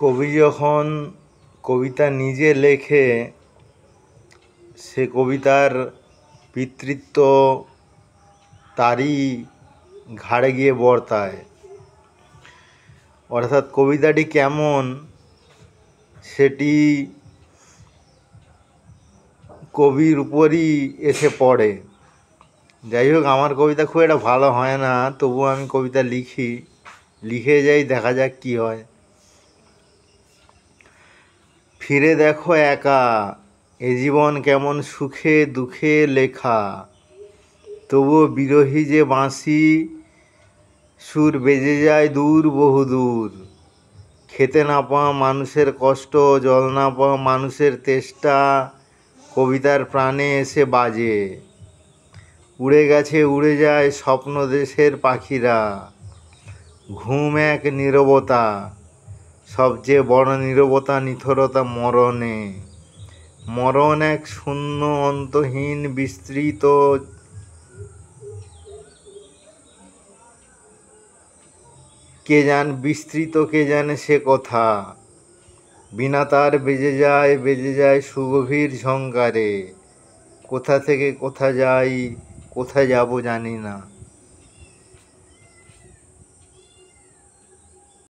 কবি যখন কবিতা নিজে লেখে, সে কবিতার পিতৃত্ব তারই ঘাড়ে গিয়ে বর্তায়। অর্থাৎ কবিতাটি কেমন সেটি কবির উপরই এসে পড়ে। যাই হোক, আমার কবিতা খুব একটা ভালো হয় না, তবুও আমি কবিতা লিখে যাই, দেখা যাক কী হয়। ফিরে দেখো একা, এ জীবন কেমন সুখে দুঃখে লেখা, তবুও বিরহী যে বাঁশি, সুর বেজে যায় দূর বহুদূর। খেতে না পাওয়া মানুষের কষ্ট, জল না পাওয়া মানুষের তেষ্টা, কবিতার প্রাণে এসে বাজে। উড়ে গেছে উড়ে যায় স্বপ্ন দেশের পাখিরা, ঘুম এক নীরবতা, সবচেয়ে বড় নীরবতা নিথরতা মরণে। মরণ এক শূন্য অন্তহীন বিস্তৃত, বিস্তৃত কে জানে সে কথা। বিনা তার বেজে যায় সুগভীর ঝংকারে। কোথা থেকে কোথা যাই, কোথায় যাব জানি না।